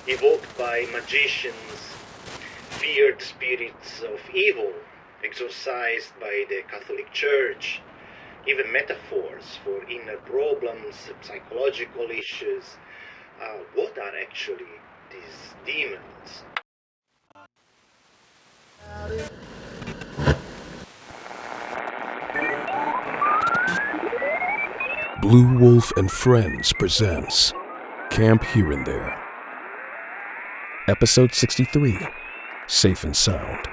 evoked by magicians, feared spirits of evil, exorcised by the Catholic Church, even metaphors for inner problems, psychological issues. What are actually these demons? Blue Wolfe and Friends presents Camp Here and There. Episode 63, Safe and Sound.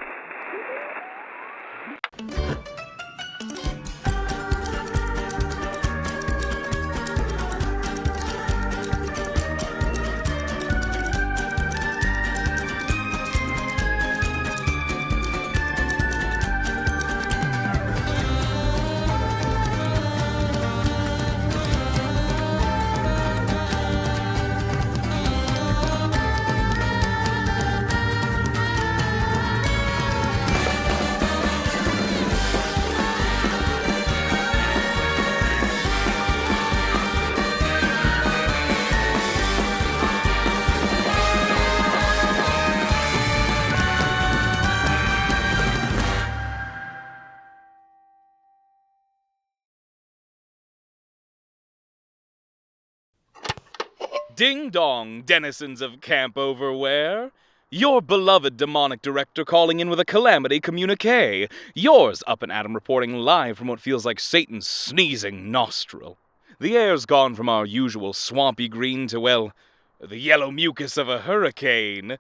Ding-dong, denizens of Camp Overwhere. Your beloved demonic director calling in with a calamity communique. Yours, Up and Adam, reporting live from what feels like Satan's sneezing nostril. The air's gone from our usual swampy green to, well, the yellow mucus of a hurricane.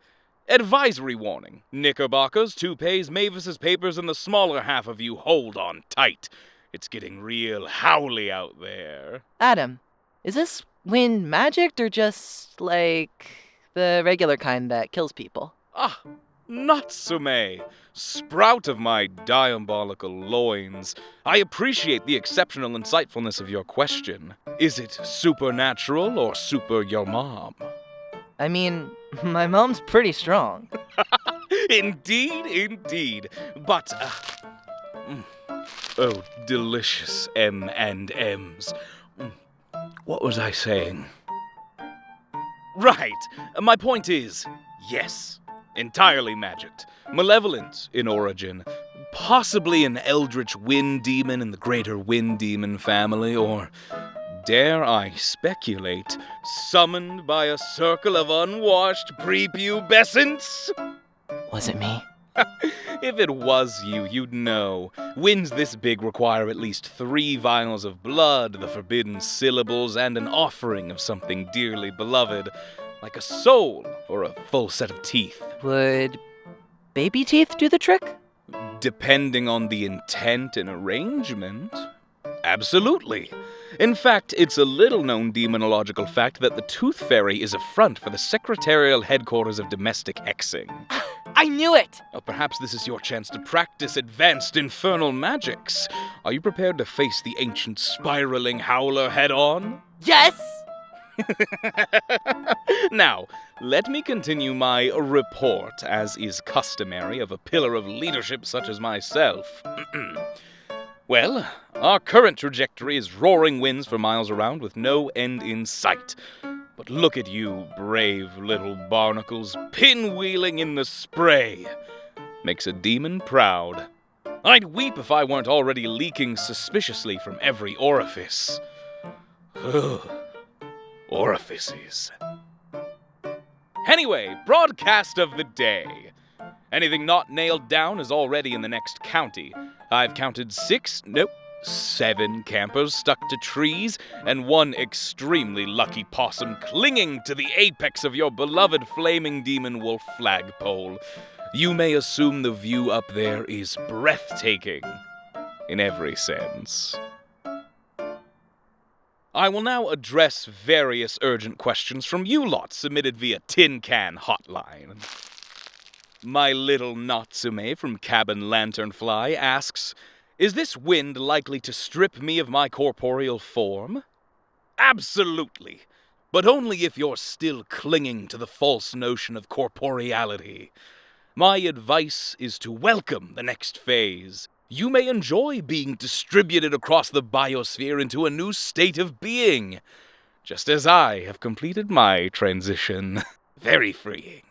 Advisory warning. Knickerbockers, toupees, Mavis's papers, and the smaller half of you hold on tight. It's getting real howly out there. Adam, is this wind magic or just, like, the regular kind that kills people? Ah, Natsume, sprout of my diabolical loins. I appreciate the exceptional insightfulness of your question. Is it supernatural or super your mom? I mean, my mom's pretty strong. Indeed. But, oh, delicious M&Ms. What was I saying? Right. My point is, yes, entirely magicked, malevolent in origin, possibly an eldritch wind demon in the greater wind demon family, or, dare I speculate, summoned by a circle of unwashed prepubescents? Was it me? If it was you, you'd know. Winds this big require at least 3 vials of blood, the forbidden syllables, and an offering of something dearly beloved, like a soul or a full set of teeth. Would baby teeth do the trick? Depending on the intent and arrangement. Absolutely. In fact, it's a little-known demonological fact that the Tooth Fairy is a front for the secretarial headquarters of domestic hexing. I knew it! Well, perhaps this is your chance to practice advanced infernal magics. Are you prepared to face the ancient spiraling howler head-on? Yes! Now, let me continue my report, as is customary of a pillar of leadership such as myself. Well, our current trajectory is roaring winds for miles around with no end in sight. But look at you, brave little barnacles, pinwheeling in the spray. Makes a demon proud. I'd weep if I weren't already leaking suspiciously from every orifice. Ugh. Orifices. Anyway, broadcast of the day. Anything not nailed down is already in the next county. I've counted 7 campers stuck to trees, and 1 extremely lucky possum clinging to the apex of your beloved flaming demon wolf flagpole. You may assume the view up there is breathtaking, in every sense. I will now address various urgent questions from you lot submitted via Tin Can Hotline. My little Natsume from Cabin Lanternfly asks, is this wind likely to strip me of my corporeal form? Absolutely, but only if you're still clinging to the false notion of corporeality. My advice is to welcome the next phase. You may enjoy being distributed across the biosphere into a new state of being, just as I have completed my transition. Very freeing.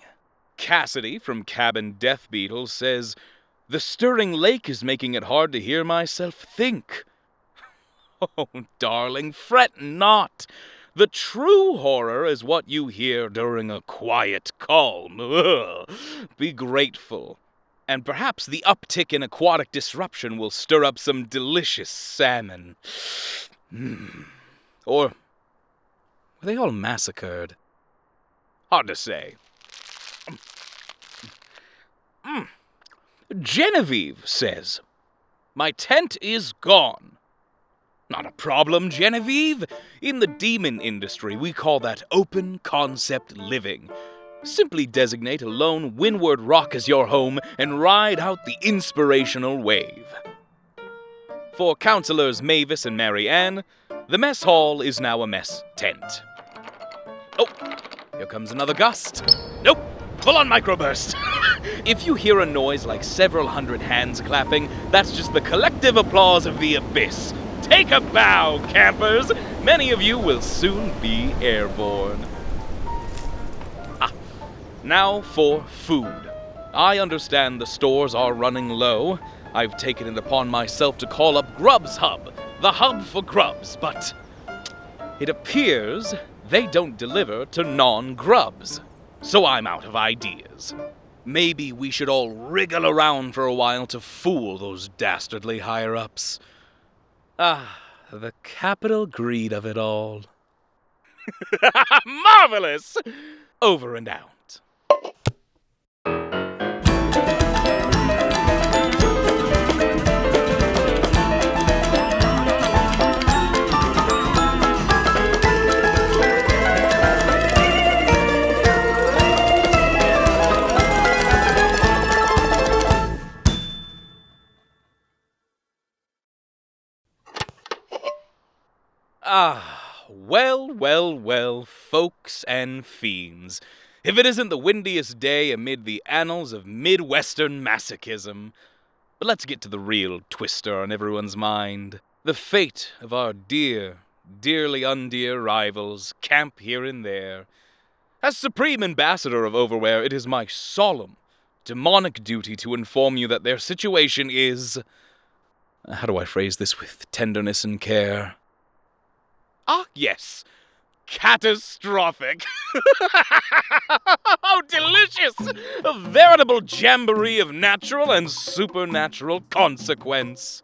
Cassidy from Cabin Death Beetle says, "The stirring lake is making it hard to hear myself think." Oh, darling, fret not. The true horror is what you hear during a quiet calm. Ugh. Be grateful. And perhaps the uptick in aquatic disruption will stir up some delicious salmon. Or were they all massacred? Hard to say. Genevieve says, "My tent is gone." Not a problem, Genevieve. In the demon industry, we call that open concept living. Simply designate a lone windward rock as your home and ride out the inspirational wave. For counselors Mavis and Mary Ann, the mess hall is now a mess tent. Oh, here comes another gust. Nope, full-on microburst. If you hear a noise like several hundred hands clapping, that's just the collective applause of the abyss. Take a bow, campers. Many of you will soon be airborne. Now for food. I understand the stores are running low. I've taken it upon myself to call up Grub's Hub, the hub for grubs, but it appears they don't deliver to non-grubs. So I'm out of ideas. Maybe we should all wriggle around for a while to fool those dastardly higher-ups. The capital greed of it all. Marvelous! Over and out. Well, folks and fiends. If it isn't the windiest day amid the annals of Midwestern masochism. But let's get to the real twister on everyone's mind. The fate of our dearly undear rivals, Camp Here and There. As Supreme Ambassador of Overwear, it is my solemn, demonic duty to inform you that their situation is... How do I phrase this with tenderness and care? Yes. Catastrophic. How delicious! A veritable jamboree of natural and supernatural consequence.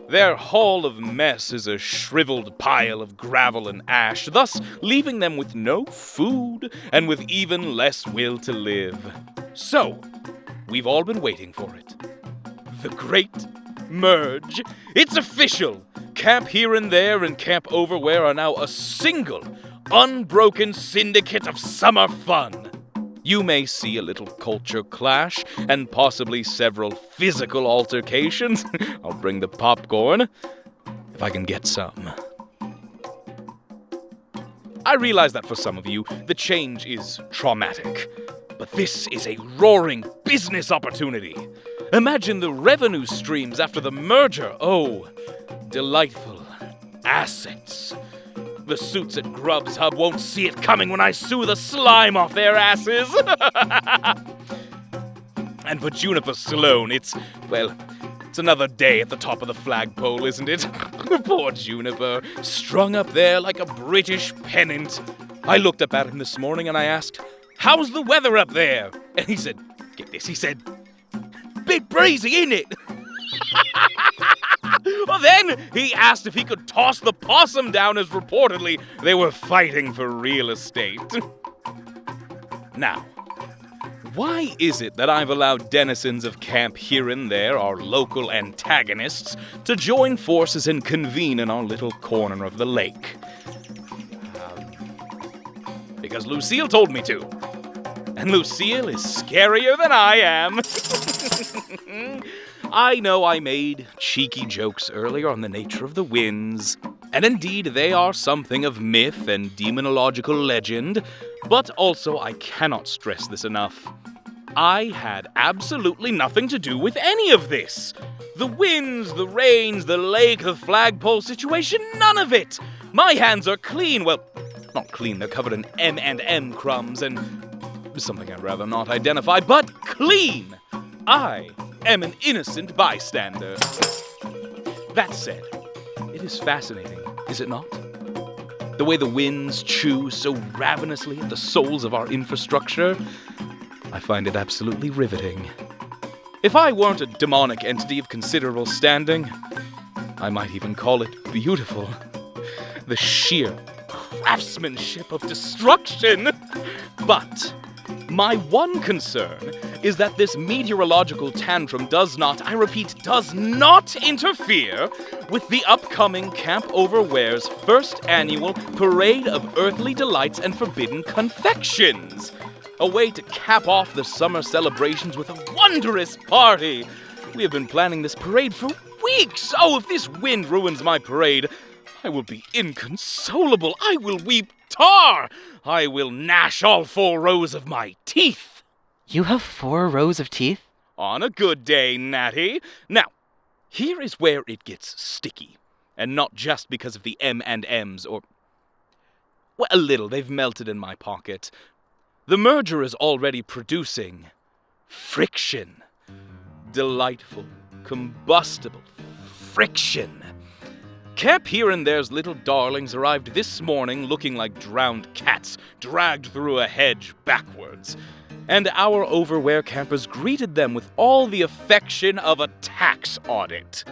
Their hall of mess is a shriveled pile of gravel and ash, thus leaving them with no food and with even less will to live. So, we've all been waiting for it. The Great Merge. It's official! Camp Here and There and Camp Overwear are now a single, unbroken syndicate of summer fun. You may see a little culture clash and possibly several physical altercations. I'll bring the popcorn, if I can get some. I realize that for some of you, the change is traumatic. But this is a roaring business opportunity. Imagine the revenue streams after the merger. Oh, delightful assets. The suits at Grub's Hub won't see it coming when I sue the slime off their asses. And for Juniper Sloan, it's another day at the top of the flagpole, isn't it? Poor Juniper, strung up there like a British pennant. I looked up at him this morning and I asked, "How's the weather up there?" And he said, get this, he said, "Bit breezy, ain't it?" Well, then he asked if he could toss the possum down, as reportedly they were fighting for real estate. Now, why is it that I've allowed denizens of Camp Here and There, our local antagonists, to join forces and convene in our little corner of the lake? Because Lucille told me to. And Lucille is scarier than I am. I know I made cheeky jokes earlier on the nature of the winds, and indeed they are something of myth and demonological legend, but also I cannot stress this enough. I had absolutely nothing to do with any of this. The winds, the rains, the lake, the flagpole situation, none of it. My hands are clean. Well, not clean, they're covered in M&M crumbs, and something I'd rather not identify, but clean. I am an innocent bystander. That said, it is fascinating, is it not? The way the winds chew so ravenously at the souls of our infrastructure, I find it absolutely riveting. If I weren't a demonic entity of considerable standing, I might even call it beautiful. The sheer craftsmanship of destruction. But my one concern is that this meteorological tantrum does not, I repeat, does not interfere with the upcoming Camp Overware's first annual Parade of Earthly Delights and Forbidden Confections. A way to cap off the summer celebrations with a wondrous party. We have been planning this parade for weeks. Oh, if this wind ruins my parade, I will be inconsolable. I will weep tar. I will gnash all 4 rows of my teeth. You have 4 rows of teeth? On a good day, Natty. Now, here is where it gets sticky. And not just because of the M&Ms or... well, a little. They've melted in my pocket. The merger is already producing friction. Delightful, combustible friction. Camp Here and There's little darlings arrived this morning looking like drowned cats dragged through a hedge backwards. And our Overwear campers greeted them with all the affection of a tax audit.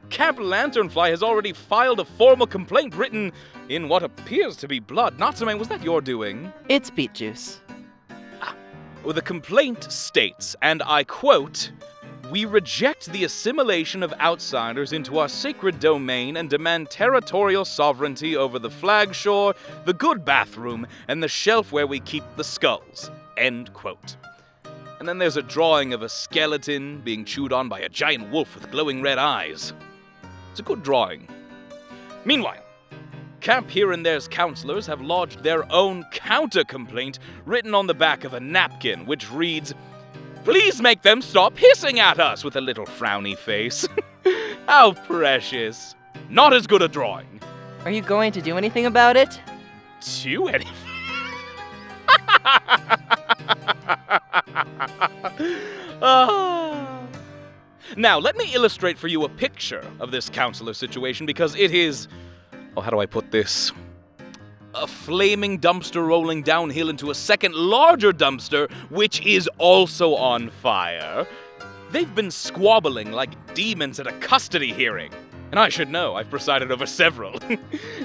Camp Lanternfly has already filed a formal complaint written in what appears to be blood. Natsume, was that your doing? It's beet juice. Well, the complaint states, and I quote, "We reject the assimilation of outsiders into our sacred domain and demand territorial sovereignty over the flag shore, the good bathroom, and the shelf where we keep the skulls." End quote. And then there's a drawing of a skeleton being chewed on by a giant wolf with glowing red eyes. It's a good drawing. Meanwhile, Camp Here and There's counselors have lodged their own counter-complaint written on the back of a napkin, which reads, "Please make them stop hissing at us," with a little frowny face. How precious. Not as good a drawing. Are you going to do anything about it? Do anything? Now, let me illustrate for you a picture of this counselor situation, because it is... oh, how do I put this? A flaming dumpster rolling downhill into a second larger dumpster, which is also on fire. They've been squabbling like demons at a custody hearing. And I should know, I've presided over several.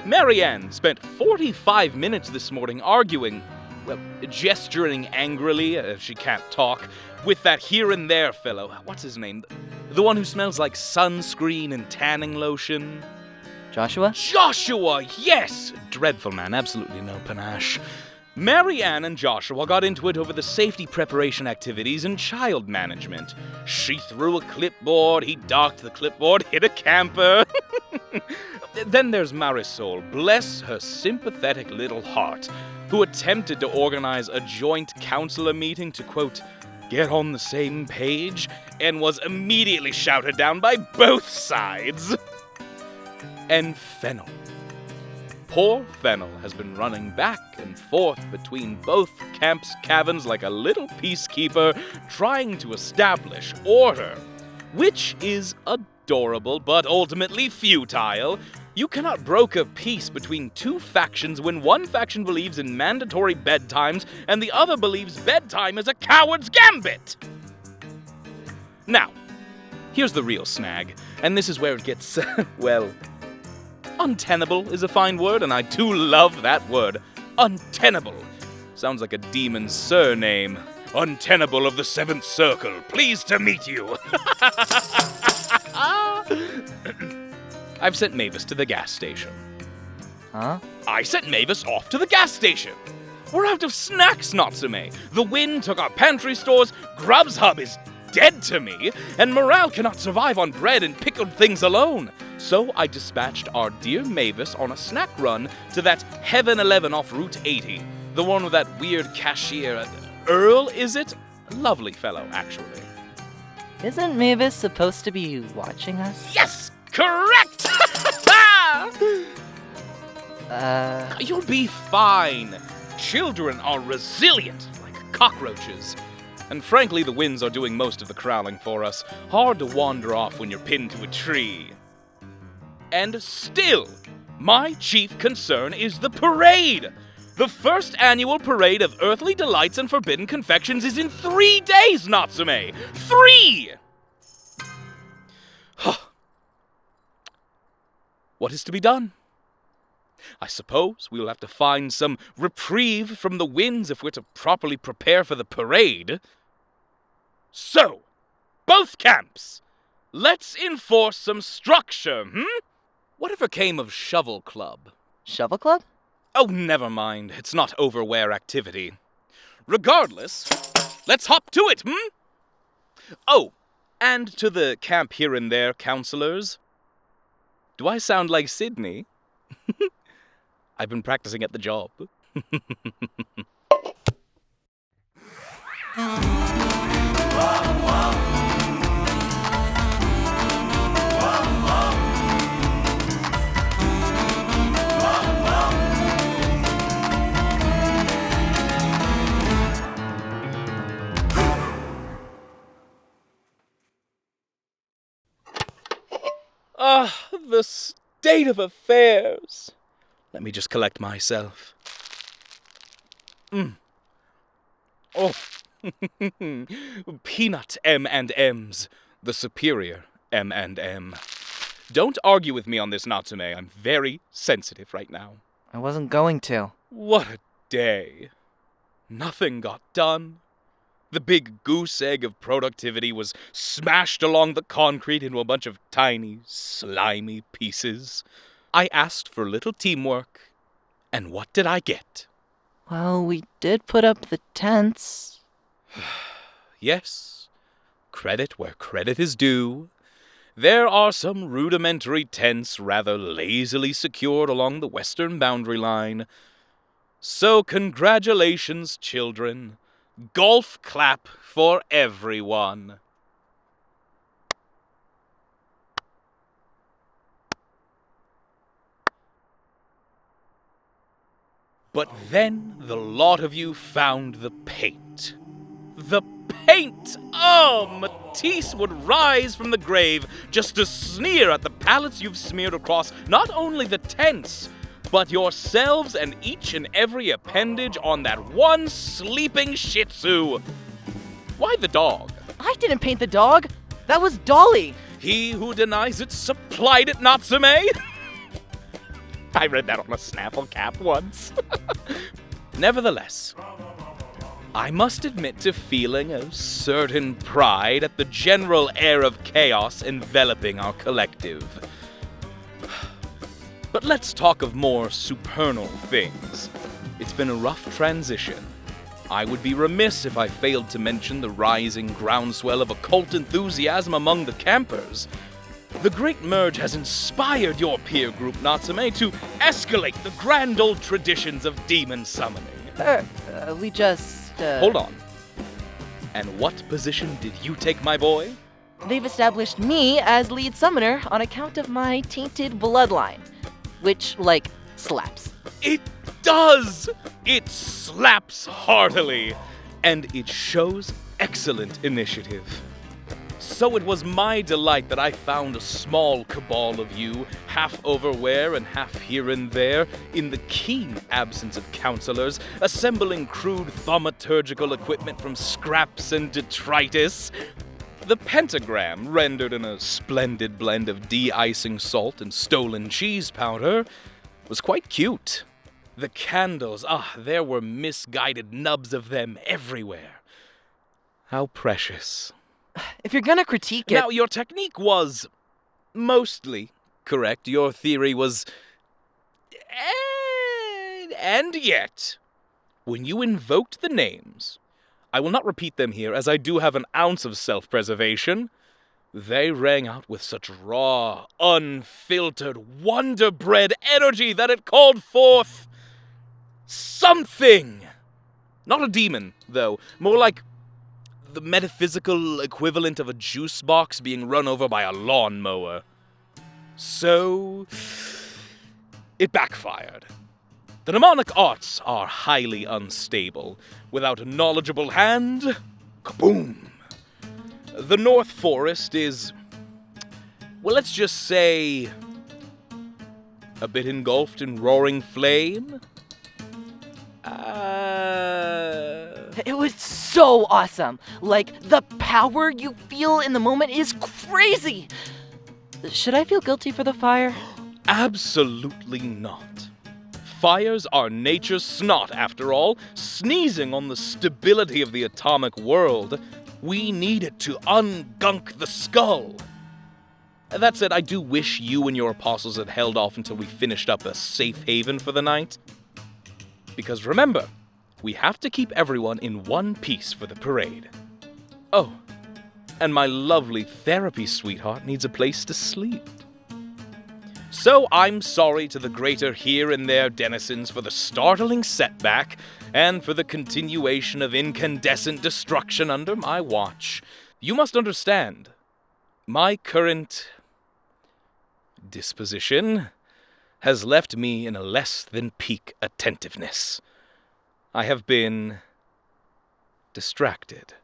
Marianne spent 45 minutes this morning arguing, well, gesturing angrily, as she can't talk, with that Here and There fellow. What's his name? The one who smells like sunscreen and tanning lotion. Joshua? Joshua, yes! Dreadful man, absolutely no panache. Marianne and Joshua got into it over the safety preparation activities and child management. She threw a clipboard, he docked the clipboard, hit a camper. Then there's Marisol, bless her sympathetic little heart, who attempted to organize a joint counselor meeting to, quote, get on the same page, and was immediately shouted down by both sides. And Fennel. Poor Fennel has been running back and forth between both camps' cabins like a little peacekeeper trying to establish order, which is adorable but ultimately futile. You cannot broker peace between two factions when one faction believes in mandatory bedtimes and the other believes bedtime is a coward's gambit. Now, here's the real snag, and this is where it gets, well... untenable is a fine word, and I do love that word. Untenable. Sounds like a demon's surname. Untenable of the Seventh Circle. Pleased to meet you. I've sent Mavis to the gas station. Huh? I sent Mavis off to the gas station. We're out of snacks, Natsume. The wind took our pantry stores, Grub's Hub is dead to me, and morale cannot survive on bread and pickled things alone. So I dispatched our dear Mavis on a snack run to that Heaven 11 off Route 80. The one with that weird cashier. Earl, is it? Lovely fellow, actually. Isn't Mavis supposed to be watching us? Yes! Correct! Uh... You'll be fine. Children are resilient, like cockroaches. And frankly, the winds are doing most of the crowling for us. Hard to wander off when you're pinned to a tree. And still, my chief concern is the parade! The first annual parade of earthly delights and forbidden confections is in 3 days, Natsume! 3! What is to be done? I suppose we'll have to find some reprieve from the winds if we're to properly prepare for the parade. So, both camps, let's enforce some structure, Whatever came of Shovel Club? Shovel Club? Oh, never mind. It's not overwear activity. Regardless, let's hop to it, Oh, and to the camp here and there counselors. Do I sound like Sydney? I've been practicing at the job. The state of affairs. Let me just collect myself. Oh, peanut M&Ms, the superior M&M. Don't argue with me on this, Natsume. I'm very sensitive right now. I wasn't going to. What a day. Nothing got done. The big goose egg of productivity was smashed along the concrete into a bunch of tiny, slimy pieces. I asked for little teamwork, and what did I get? Well, we did put up the tents. Yes, credit where credit is due. There are some rudimentary tents rather lazily secured along the western boundary line. So congratulations, children. Golf clap for everyone. But then the lot of you found the paint. The paint! Oh, Matisse would rise from the grave just to sneer at the pallets you've smeared across not only the tents, but yourselves and each and every appendage on that one sleeping Shih Tzu. Why the dog? I didn't paint the dog. That was Dolly. He who denies it supplied it, Natsume. I read that on a Snapple cap once. Nevertheless, I must admit to feeling a certain pride at the general air of chaos enveloping our collective. But let's talk of more supernal things. It's been a rough transition. I would be remiss if I failed to mention the rising groundswell of occult enthusiasm among the campers. The Great Merge has inspired your peer group, Natsume, to escalate the grand old traditions of demon summoning. We just, Hold on. And what position did you take, my boy? They've established me as lead summoner on account of my tainted bloodline. Which, slaps. It does! It slaps heartily! And it shows excellent initiative. So it was my delight that I found a small cabal of you, half overwear and half here and there, in the keen absence of counselors, assembling crude thaumaturgical equipment from scraps and detritus. The pentagram, rendered in a splendid blend of de-icing salt and stolen cheese powder, was quite cute. The candles, there were misguided nubs of them everywhere. How precious. If you're gonna critique it... Now, your technique was mostly correct. Your theory was... And yet, when you invoked the names... I will not repeat them here, as I do have an ounce of self-preservation. They rang out with such raw, unfiltered, wonder-bred energy that it called forth something. Not a demon, though. More like the metaphysical equivalent of a juice box being run over by a lawnmower. So, it backfired. The mnemonic arts are highly unstable. Without a knowledgeable hand, kaboom! The North Forest is, well, let's just say, a bit engulfed in roaring flame. It was so awesome. Like, the power you feel in the moment is crazy. Should I feel guilty for the fire? Absolutely not. Fires are nature's snot, after all, sneezing on the stability of the atomic world. We need it to ungunk the skull. That said, I do wish you and your apostles had held off until we finished up a safe haven for the night. Because remember, we have to keep everyone in one piece for the parade. Oh, and my lovely therapy sweetheart needs a place to sleep. So I'm sorry to the greater here and there denizens for the startling setback and for the continuation of incandescent destruction under my watch. You must understand, my current disposition has left me in a less than peak attentiveness. I have been distracted.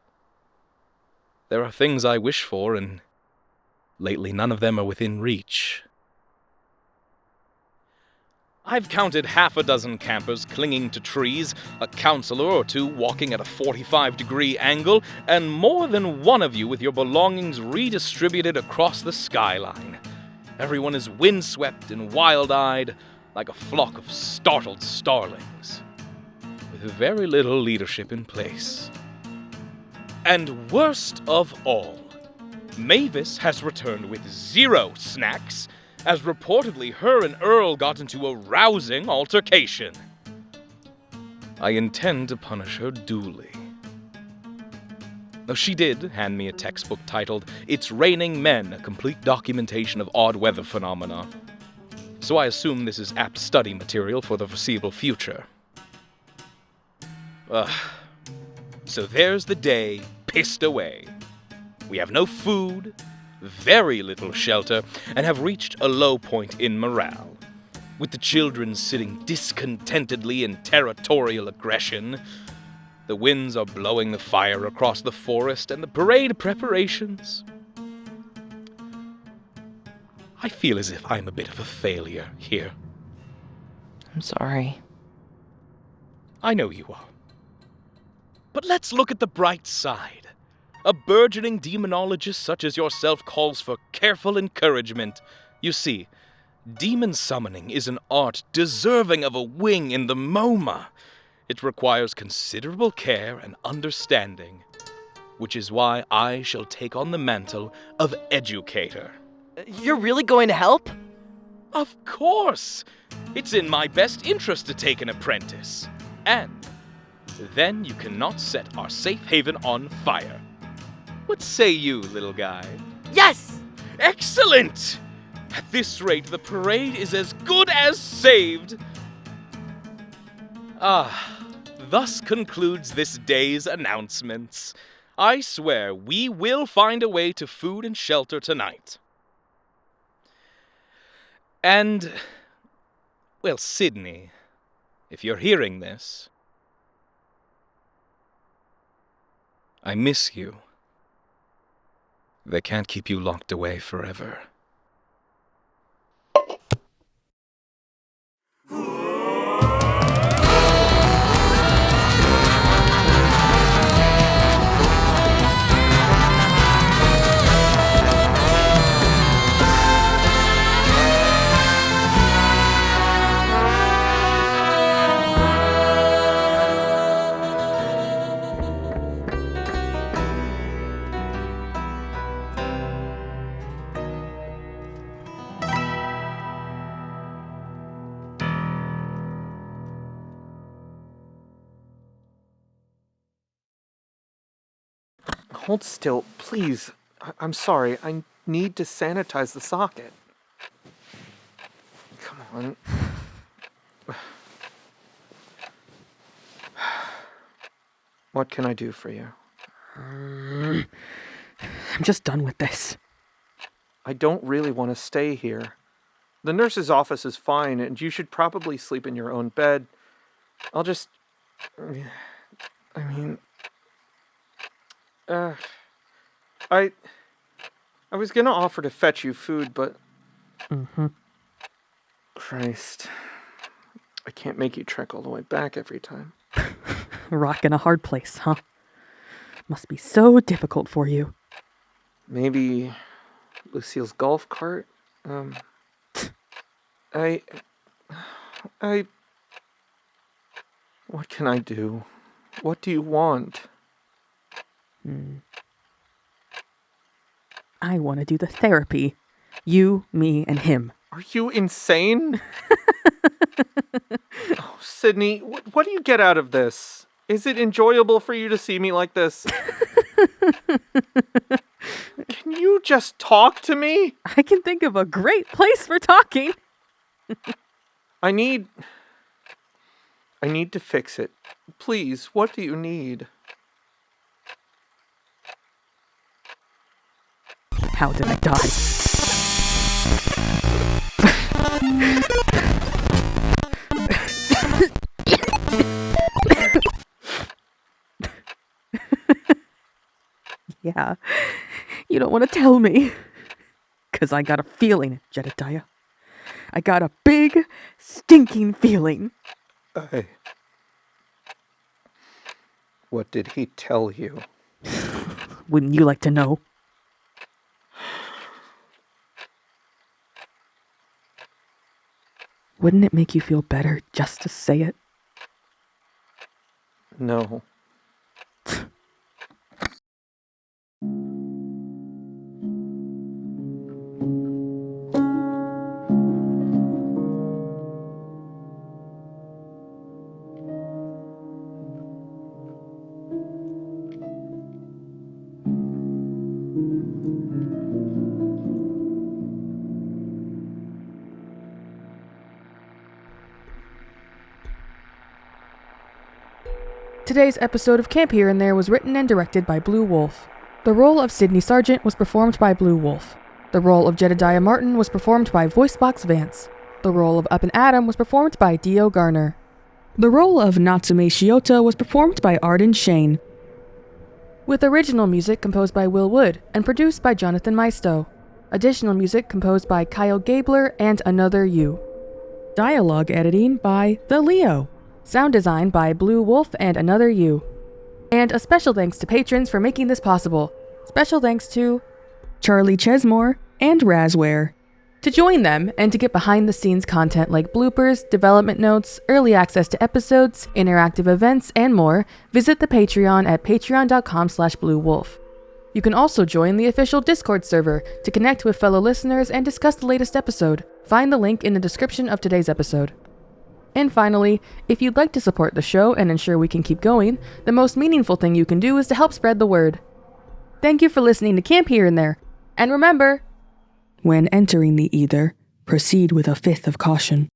There are things I wish for, and lately none of them are within reach. I've counted half a dozen campers clinging to trees, a counselor or two walking at a 45-degree angle, and more than one of you with your belongings redistributed across the skyline. Everyone is windswept and wild-eyed, like a flock of startled starlings, with very little leadership in place. And worst of all, Mavis has returned with 0 snacks, as reportedly her and Earl got into a rousing altercation. I intend to punish her duly. Though she did hand me a textbook titled It's Raining Men, a complete documentation of odd weather phenomena. So I assume this is apt study material for the foreseeable future. So there's the day pissed away. We have no food, very little shelter, and have reached a low point in morale, with the children sitting discontentedly in territorial aggression. The winds are blowing the fire across the forest, and the parade preparations. I feel as if I'm a bit of a failure here. I'm sorry. I know you are. But let's look at the bright side. A burgeoning demonologist such as yourself calls for careful encouragement. You see, demon summoning is an art deserving of a wing in the MoMA. It requires considerable care and understanding, which is why I shall take on the mantle of educator. You're really going to help? Of course! It's in my best interest to take an apprentice. And then you cannot set our safe haven on fire. What say you, little guy? Yes! Excellent! At this rate, the parade is as good as saved. Thus concludes this day's announcements. I swear we will find a way to food and shelter tonight. And, well, Sydney, if you're hearing this, I miss you. They can't keep you locked away forever. Hold still, please. I'm sorry. I need to sanitize the socket. Come on. What can I do for you? I'm just done with this. I don't really want to stay here. The nurse's office is fine, and you should probably sleep in your own bed. I'll just... I mean... I was gonna offer to fetch you food, but... Christ. I can't make you trek all the way back every time. A rock in a hard place, huh? Must be so difficult for you. Maybe Lucille's golf cart? What can I do? What do you want? I want to do the therapy. You, me, and him. Are you insane? Oh, Sydney, what do you get out of this? Is it enjoyable for you to see me like this? Can you just talk to me? I can think of a great place for talking. I need to fix it. Please, what do you need? How did I die? Yeah, you don't want to tell me. 'Cause I got a feeling, Jedediah. I got a big, stinking feeling. What did he tell you? Wouldn't you like to know? Wouldn't it make you feel better just to say it? No. Today's episode of Camp Here and There was written and directed by Blue Wolfe. The role of Sydney Sargent was performed by Blue Wolfe. The role of Jedediah Martin was performed by Voicebox Vance. The role of Up and Adam was performed by Dio Garner. The role of Natsume Shiota was performed by Arden Shane. With original music composed by Will Wood and produced by Jonathan Maisto. Additional music composed by Kyle Gabler and Another You. Dialogue editing by The Leo. Sound design by Blue Wolfe and Another You. And a special thanks to patrons for making this possible. Special thanks to Charlie Chesmore and Razware. To join them and to get behind the scenes content like bloopers, development notes, early access to episodes, interactive events, and more, visit the Patreon at patreon.com/bluewolf. You can also join the official Discord server to connect with fellow listeners and discuss the latest episode. Find the link in the description of today's episode. And finally, if you'd like to support the show and ensure we can keep going, the most meaningful thing you can do is to help spread the word. Thank you for listening to Camp Here and There. And remember, When entering the ether, proceed with a fifth of caution.